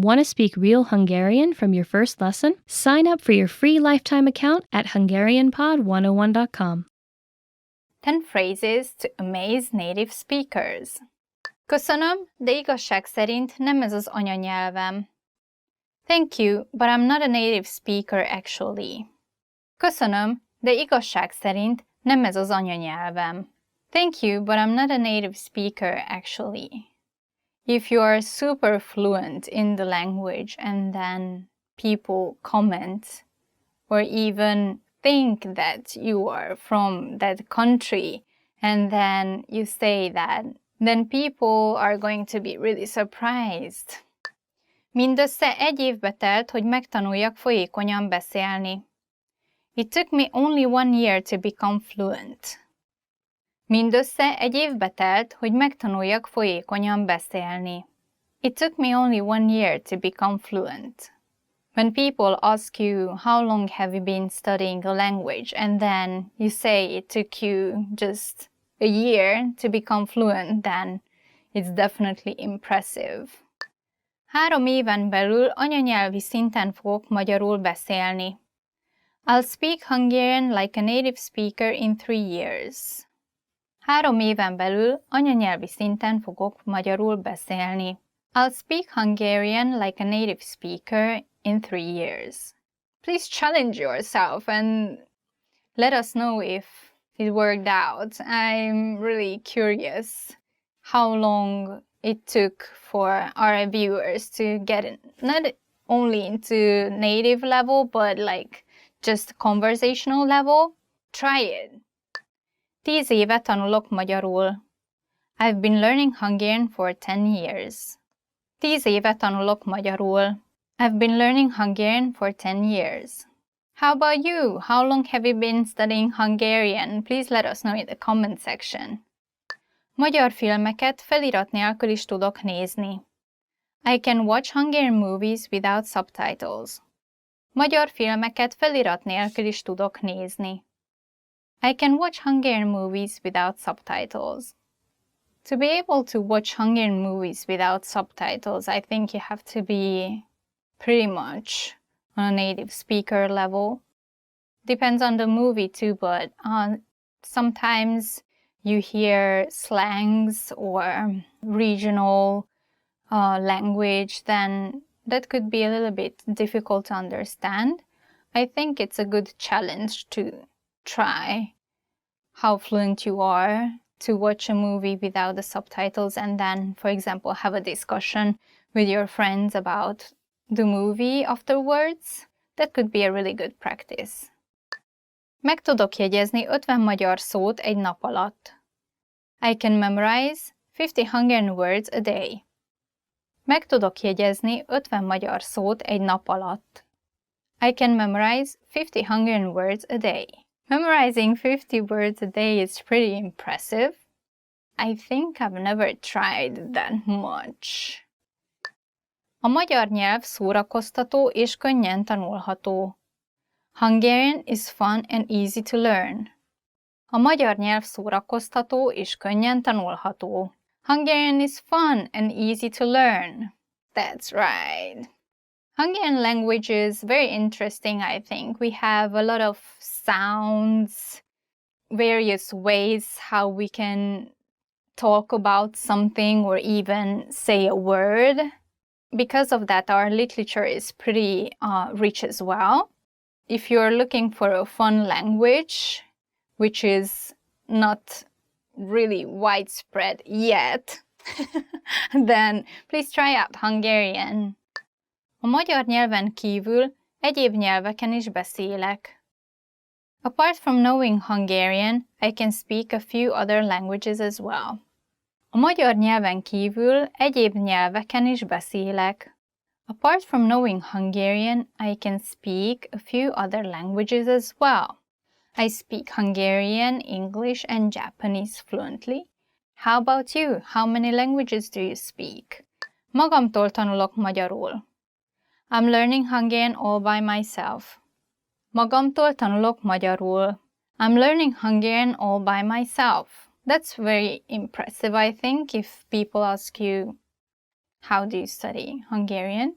Want to speak real Hungarian from your first lesson? Sign up for your free lifetime account at HungarianPod101.com. 10 phrases to amaze native speakers. Köszönöm, de igazság szerint nem ez az anyanyelvem. Thank you, but I'm not a native speaker actually. Köszönöm, de igazság szerint nem ez az anyanyelvem. Thank you, but I'm not a native speaker actually. If you are super fluent in the language and then people comment or even think that you are from that country and then you say that, then people are going to be really surprised. Mindössze 1 évbe telt, hogy megtanuljak folyékonyan beszélni. It took me only 1 year to become fluent. Mindössze 1 évbe telt, hogy megtanuljak folyékonyan beszélni. It took me only 1 year to become fluent. When people ask you how long have you been studying a language and then you say it took you just a year to become fluent, then it's definitely impressive. 3 éven belül anyanyelvi szinten fogok magyarul beszélni. I'll speak Hungarian like a native speaker in 3 years. 3 éven belül anyanyelvi szinten fogok magyarul beszélni. I'll speak Hungarian like a native speaker in 3 years. Please challenge yourself and let us know if it worked out. I'm really curious how long it took for our viewers to get in, not only into native level, but like just conversational level. Try it. 10 éve tanulok magyarul. I've been learning Hungarian for 10 years. 10 éve tanulok magyarul. I've been learning Hungarian for 10 years. How about you? How long have you been studying Hungarian? Please let us know in the comment section. Magyar filmeket felirat nélkül is tudok nézni. I can watch Hungarian movies without subtitles. Magyar filmeket felirat nélkül is tudok nézni. I can watch Hungarian movies without subtitles. To be able to watch Hungarian movies without subtitles, I think you have to be pretty much on a native speaker level. Depends on the movie too, but sometimes you hear slangs or regional language, then that could be a little bit difficult to understand. I think it's a good challenge to try how fluent you are to watch a movie without the subtitles and then, for example, have a discussion with your friends about the movie afterwards. That could be a really good practice. Meg tudok jegyezni 50 magyar szót egy nap alatt. I can memorize 50 Hungarian words a day. Meg tudok jegyezni 50 magyar szót egy nap alatt. I can memorize 50 Hungarian words a day. Memorizing 50 words a day is pretty impressive. I think I've never tried that much. A magyar nyelv szórakoztató és könnyen tanulható. Hungarian is fun and easy to learn. A magyar nyelv szórakoztató és könnyen tanulható. Hungarian is fun and easy to learn. That's right. Hungarian language is very interesting, I think. We have a lot of sounds, various ways how we can talk about something or even say a word. Because of that, our literature is pretty rich as well. If you're looking for a fun language, which is not really widespread yet, then please try out Hungarian. A magyar nyelven kívül egyéb nyelveken is beszélek. Apart from knowing Hungarian, I can speak a few other languages as well. A magyar nyelven kívül egyéb nyelveken is beszélek. Apart from knowing Hungarian, I can speak a few other languages as well. I speak Hungarian, English, and Japanese fluently. How about you? How many languages do you speak? Magamtól tanulok magyarul. I'm learning Hungarian all by myself. Magamtól tanulok magyarul. I'm learning Hungarian all by myself. That's very impressive, I think, if people ask you, how do you study Hungarian?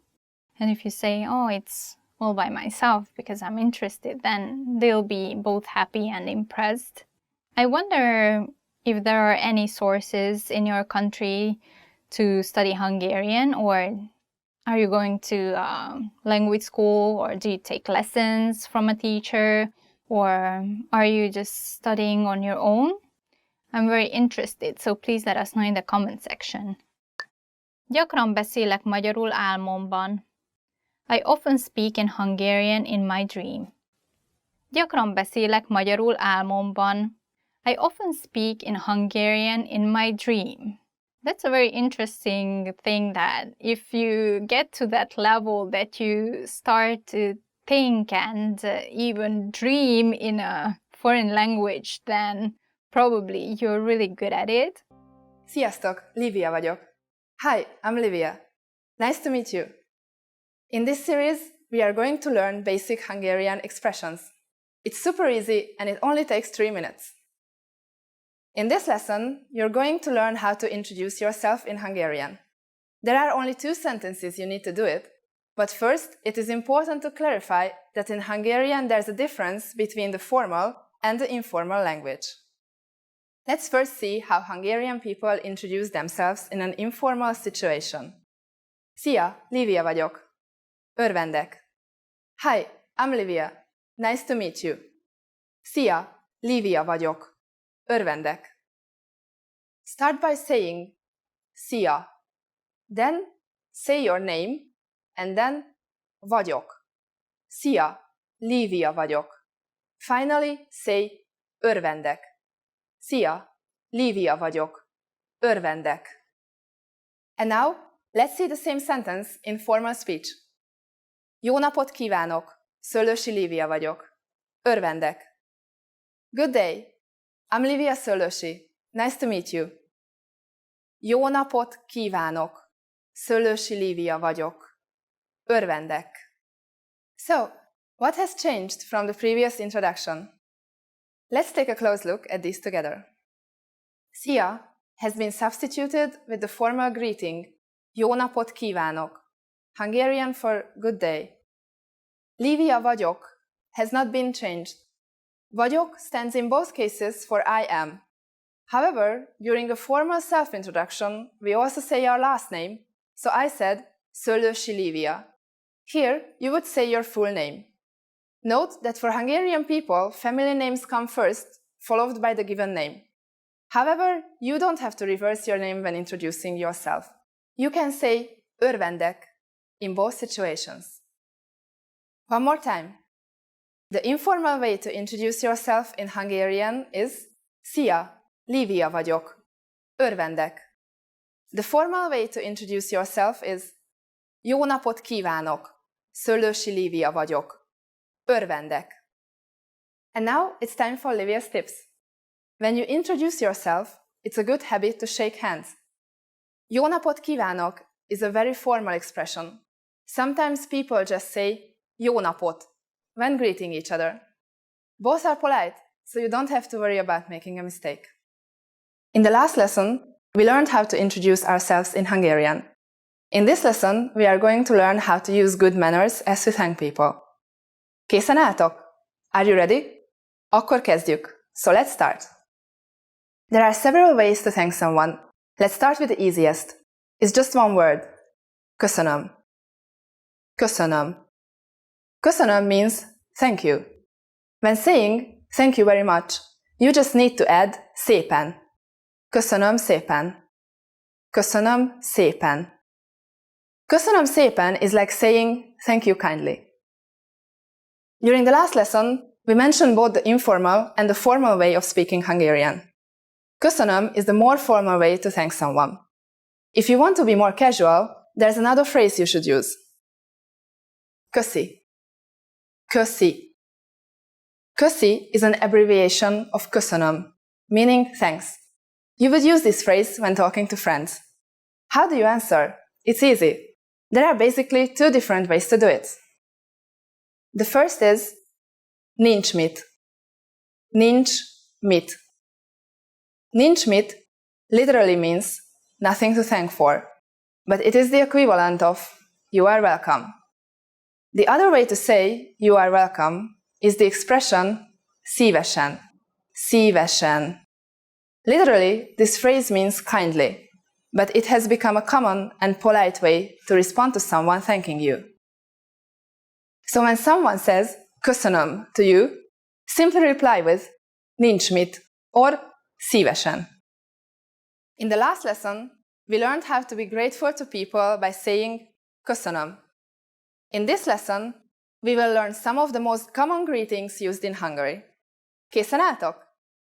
And if you say, oh, it's all by myself because I'm interested, then they'll be both happy and impressed. I wonder if there are any sources in your country to study Hungarian, or are you going to language school, or do you take lessons from a teacher, or are you just studying on your own? I'm very interested, so please let us know in the comment section. Gyakran beszélek magyarul álmomban. I often speak in Hungarian in my dream. Gyakran beszélek magyarul álmomban. I often speak in Hungarian in my dream. That's a very interesting thing, that if you get to that level that you start to think and even dream in a foreign language, then probably you're really good at it. Sziasztok, Livia vagyok. Hi, I'm Livia. Nice to meet you. In this series, we are going to learn basic Hungarian expressions. It's super easy and it only takes 3 minutes. In this lesson, you're going to learn how to introduce yourself in Hungarian. There are only 2 sentences you need to do it, but first, it is important to clarify that in Hungarian there's a difference between the formal and the informal language. Let's first see how Hungarian people introduce themselves in an informal situation. Szia, Livia vagyok. Örvendek. Hi, I'm Livia. Nice to meet you. Szia, Livia vagyok. Örvendek. Start by saying Szia. Then say your name and then vagyok. Szia, Livia vagyok. Finally say örvendek. Szia, Livia vagyok. Örvendek. And now, let's see the same sentence in formal speech. Jó napot kívánok! Szöllősi Livia vagyok. Örvendek. Good day. I'm Livia Szöllősi. Nice to meet you. Jó napot kívánok! Szöllősi Livia vagyok. Örvendek. So, what has changed from the previous introduction? Let's take a close look at these together. Szia has been substituted with the formal greeting Jó napot kívánok, Hungarian for good day. Livia vagyok has not been changed. Vagyok stands in both cases for I am. However, during a formal self-introduction, we also say our last name, so I said Szöllősi Livia. Here, you would say your full name. Note that for Hungarian people, family names come first, followed by the given name. However, you don't have to reverse your name when introducing yourself. You can say Örvendek in both situations. One more time. The informal way to introduce yourself in Hungarian is Szia, Livia vagyok. Örvendek. The formal way to introduce yourself is Jó napot kívánok. Szöllősi Livia vagyok. Örvendek. And now it's time for Livia's tips. When you introduce yourself, it's a good habit to shake hands. Jó napot kívánok is a very formal expression. Sometimes people just say Jó napot when greeting each other. Both are polite, so you don't have to worry about making a mistake. In the last lesson, we learned how to introduce ourselves in Hungarian. In this lesson, we are going to learn how to use good manners as we thank people. Készen álltok? Are you ready? Akkor kezdjük. So let's start. There are several ways to thank someone. Let's start with the easiest. It's just one word. Köszönöm. Köszönöm. Köszönöm means thank you. When saying thank you very much, you just need to add szépen. Köszönöm szépen. Köszönöm szépen. Köszönöm szépen is like saying thank you kindly. During the last lesson, we mentioned both the informal and the formal way of speaking Hungarian. Köszönöm is the more formal way to thank someone. If you want to be more casual, there's another phrase you should use. Köszi. Köszi. Köszi is an abbreviation of köszönöm, meaning thanks. You would use this phrase when talking to friends. How do you answer? It's easy. There are basically 2 different ways to do it. The first is nincs mit. Nincs mit. Nincs mit literally means nothing to thank for, but it is the equivalent of you are welcome. The other way to say you are welcome is the expression szívesen. Szívesen. Literally, this phrase means kindly, but it has become a common and polite way to respond to someone thanking you. So when someone says köszönöm to you, simply reply with nincs mit or szívesen. In the last lesson, we learned how to be grateful to people by saying köszönöm. In this lesson, we will learn some of the most common greetings used in Hungary. Készen álltok?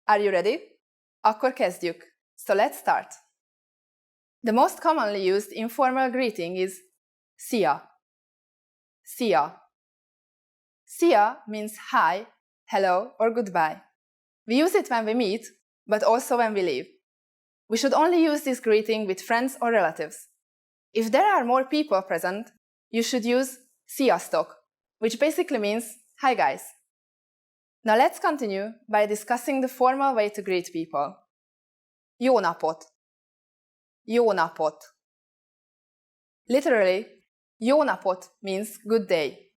Are you ready? Akkor kezdjük. So let's start. The most commonly used informal greeting is szia. Szia. Szia means hi, hello, or goodbye. We use it when we meet, but also when we leave. We should only use this greeting with friends or relatives. If there are more people present, you should use sziasztok, which basically means hi guys. Now let's continue by discussing the formal way to greet people. Jó napot. Jó napot. Literally, jó napot means good day.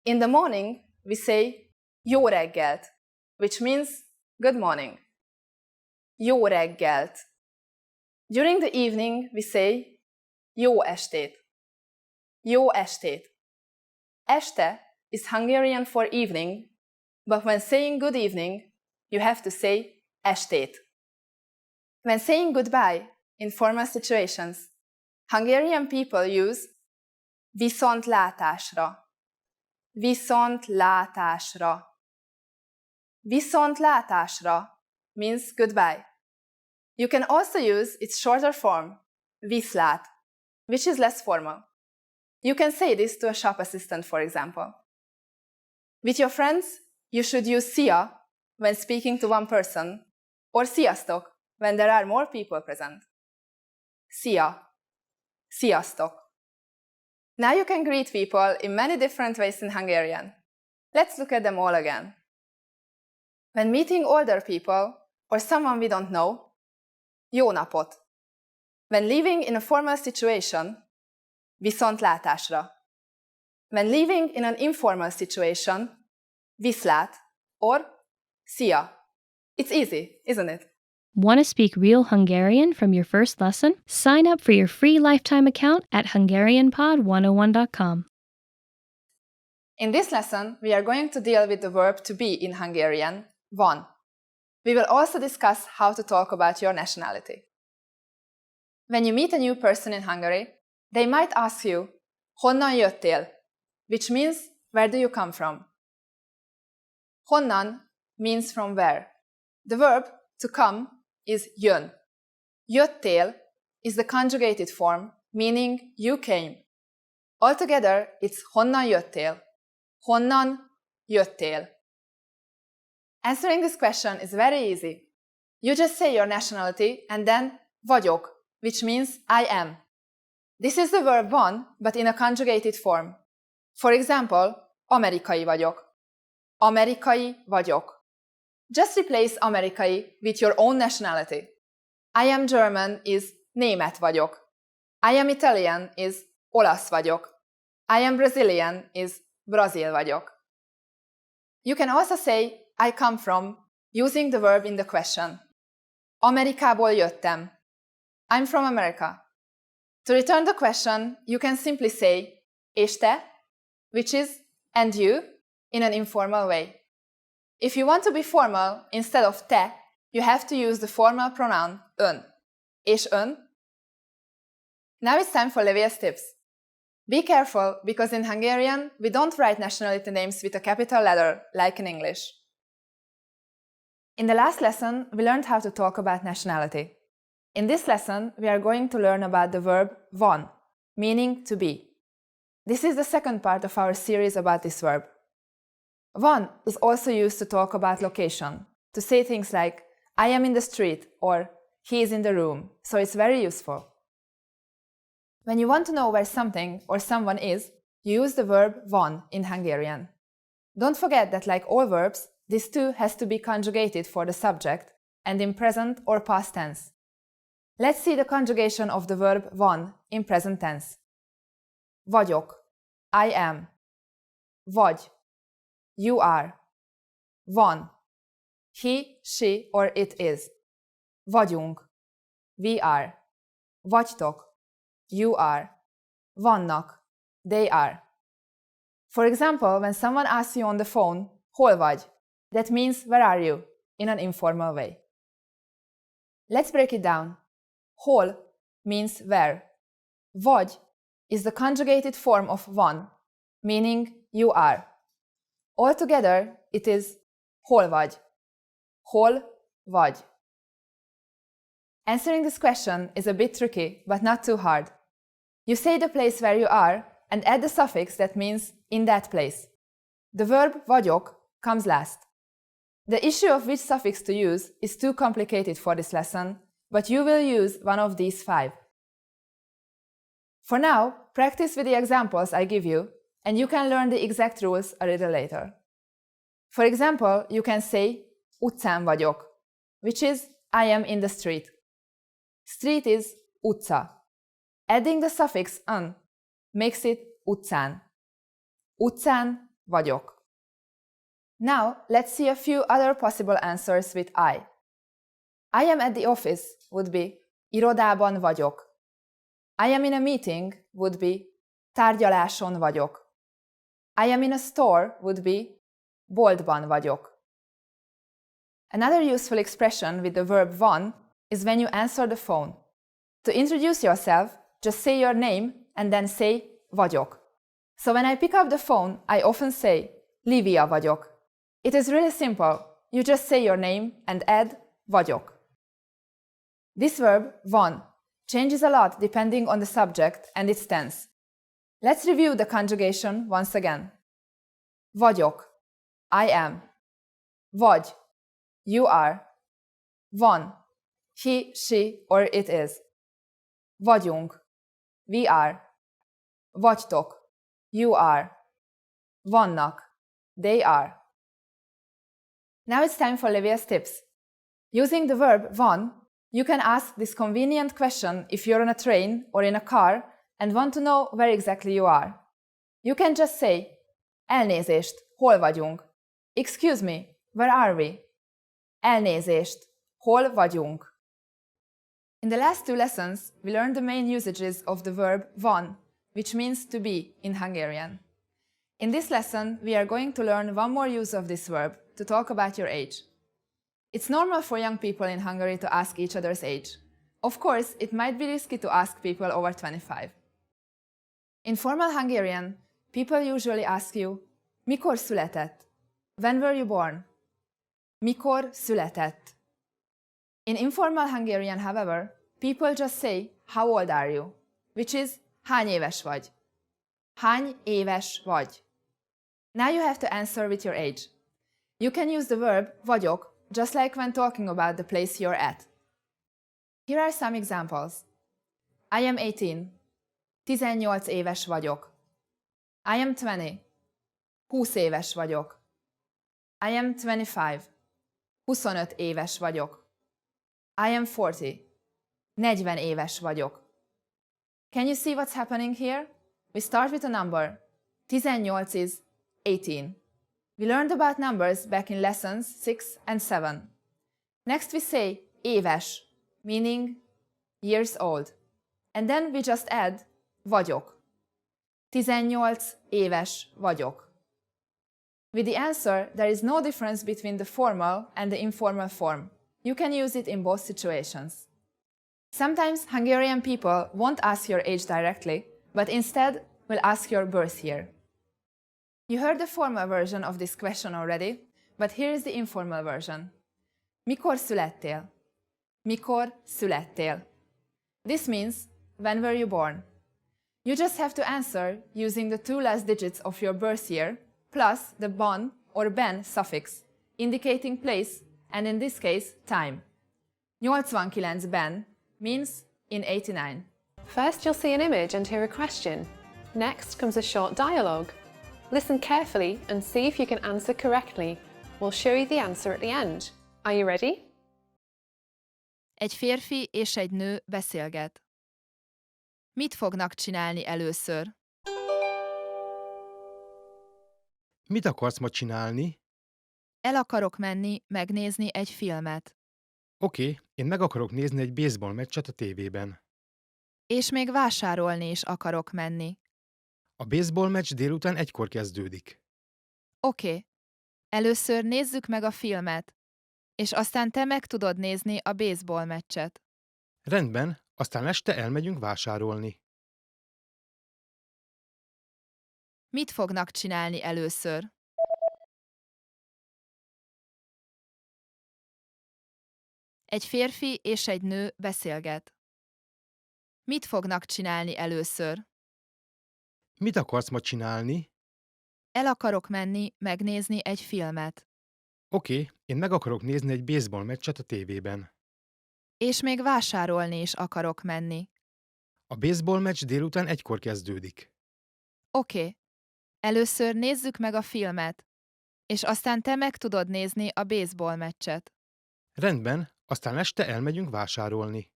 In the morning, we say jó reggelt, which means good morning. Jó reggelt. During the evening, we say jó estét. Jó estét. Este is Hungarian for evening, but when saying good evening, you have to say estét. When saying goodbye in formal situations, Hungarian people use viszontlátásra. Viszontlátásra. Viszontlátásra means goodbye. You can also use its shorter form, viszlát, which is less formal. You can say this to a shop assistant, for example. With your friends, you should use szia when speaking to one person, or sziasztok when there are more people present. Szia. Sziasztok. Now you can greet people in many different ways in Hungarian. Let's look at them all again. When meeting older people or someone we don't know, jó napot. When living in a formal situation, viszontlátásra. When living in an informal situation, viszlát or szia. It's easy, isn't it? Want to speak real Hungarian from your first lesson? Sign up for your free lifetime account at HungarianPod101.com. In this lesson, we are going to deal with the verb to be in Hungarian, van. We will also discuss how to talk about your nationality. When you meet a new person in Hungary, they might ask you, honnan jöttél? Which means, where do you come from? Honnan means from where. The verb to come is jön. Jöttél is the conjugated form, meaning you came. Altogether, it's honnan jöttél. Honnan jöttél. Answering this question is very easy. You just say your nationality and then vagyok, which means I am. This is the verb van, but in a conjugated form. For example, amerikai vagyok. Amerikai vagyok. Just replace amerikai with your own nationality. I am German is német vagyok. I am Italian is olasz vagyok. I am Brazilian is brazil vagyok. You can also say I come from using the verb in the question. Amerikából jöttem. I'm from America. To return the question, you can simply say és te, which is and you, in an informal way. If you want to be formal, instead of te, you have to use the formal pronoun ön. És ön? Now it's time for Levia's tips. Be careful, because in Hungarian, we don't write nationality names with a capital letter, like in English. In the last lesson, we learned how to talk about nationality. In this lesson, we are going to learn about the verb van, meaning to be. This is the second part of our series about this verb. Van is also used to talk about location, to say things like, I am in the street, or he is in the room, so it's very useful. When you want to know where something or someone is, you use the verb van in Hungarian. Don't forget that, like all verbs, this too has to be conjugated for the subject and in present or past tense. Let's see the conjugation of the verb van in present tense. Vagyok, I am. vagy, you are, van, he, she or it is, vagyunk, we are, vagytok, you are, vannak, they are. For example, when someone asks you on the phone, hol vagy? That means where are you, in an informal way. Let's break it down. Hol means where. Vagy is the conjugated form of van, meaning you are. Altogether, it is hol vagy. Hol vagy. Answering this question is a bit tricky, but not too hard. You say the place where you are and add the suffix that means in that place. The verb vagyok comes last. The issue of which suffix to use is too complicated for this lesson, but you will use one of these 5. For now, practice with the examples I give you, and you can learn the exact rules a little later. For example, you can say utcán vagyok, which is I am in the street. Street is utca. Adding the suffix an makes it utcán. Utcán vagyok. Now, let's see a few other possible answers with I. I am at the office would be irodában vagyok. I am in a meeting would be tárgyaláson vagyok. I am in a store would be boltban vagyok. Another useful expression with the verb van is when you answer the phone. To introduce yourself, just say your name and then say vagyok. So when I pick up the phone, I often say Livia vagyok. It is really simple. You just say your name and add vagyok. This verb, van, changes a lot depending on the subject and its tense. Let's review the conjugation once again. Vagyok, I am. Vagy, you are. Van, he, she or it is. Vagyunk, we are. Vagytok, you are. Vannak, they are. Now it's time for Livia's tips. Using the verb van, you can ask this convenient question if you're on a train or in a car and want to know where exactly you are. You can just say, elnézést, hol vagyunk? Excuse me, where are we? Elnézést, hol vagyunk? In the last 2 lessons, we learned the main usages of the verb van, which means to be in Hungarian. In this lesson, we are going to learn one more use of this verb to talk about your age. It's normal for young people in Hungary to ask each other's age. Of course, it might be risky to ask people over 25. In formal Hungarian, people usually ask you, mikor született? When were you born? Mikor született? In informal Hungarian, however, people just say, how old are you? Which is, hány éves vagy? Hány éves vagy? Now you have to answer with your age. You can use the verb vagyok just like when talking about the place you're at. Here are some examples. I am 18. 18 éves vagyok. I am 20. 20 éves vagyok. I am 25. 25 éves vagyok. I am 40. 40 éves vagyok. Can you see what's happening here? We start with a number. 18 is 18. We learned about numbers back in lessons 6 and 7. Next we say éves, meaning years old. And then we just add vagyok. 18 éves vagyok. With the answer, there is no difference between the formal and the informal form. You can use it in both situations. Sometimes Hungarian people won't ask your age directly, but instead will ask your birth year. You heard the formal version of this question already, but here is the informal version. Mikor születtél? Mikor születtél? This means, when were you born? You just have to answer using the 2 last digits of your birth year plus the ban or ben suffix, indicating place and in this case, time. 89 ben means in 89. First, you'll see an image and hear a question. Next comes a short dialogue. Listen carefully and see if you can answer correctly. We'll show you the answer at the end. Are you ready? Egy férfi és egy nő beszélget. Mit fognak csinálni először? Mit akarsz ma csinálni? El akarok menni, megnézni egy filmet. Oké, én meg akarok nézni egy baseball meccset a tévében. És még vásárolni is akarok menni. A baseball meccs délután 1-kor kezdődik. Oké. Először nézzük meg a filmet, és aztán te meg tudod nézni a baseball meccset. Rendben, aztán este elmegyünk vásárolni. Mit fognak csinálni először? Egy férfi és egy nő beszélget. Mit fognak csinálni először? Mit akarsz ma csinálni? El akarok menni, megnézni egy filmet. Oké, én meg akarok nézni egy baseball meccset a tévében. És még vásárolni is akarok menni. A baseball meccs délután 1-kor kezdődik. Oké. Először nézzük meg a filmet, és aztán te meg tudod nézni a baseball meccset. Rendben, aztán este elmegyünk vásárolni.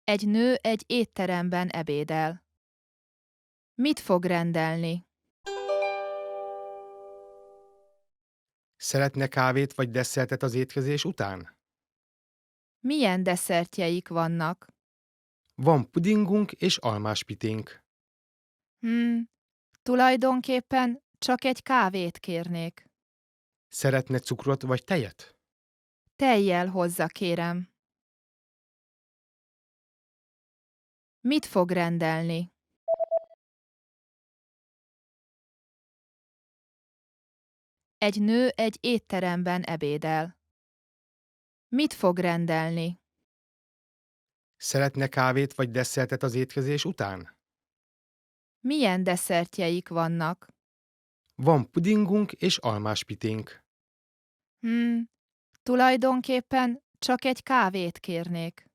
Egy nő egy étteremben ebédel. Mit fog rendelni? Szeretne kávét vagy desszertet az étkezés után? Milyen desszertjeik vannak? Van pudingunk és almáspiténk. Tulajdonképpen csak egy kávét kérnék. Szeretne cukrot vagy tejet? Tejjel hozza, kérem. Mit fog rendelni? Egy nő egy étteremben ebédel. Mit fog rendelni? Szeretne kávét vagy desszertet az étkezés után? Milyen desszertjeik vannak? Van pudingunk és almáspiténk. Tulajdonképpen csak egy kávét kérnék.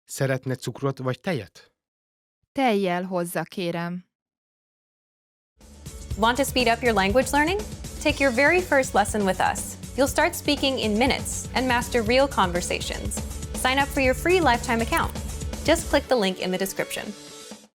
Szeretne cukrot vagy tejet? Tejjel hozza, kérem. Want to speed up your language learning? Take your very first lesson with us. You'll start speaking in minutes and master real conversations. Sign up for your free lifetime account. Just click the link in the description.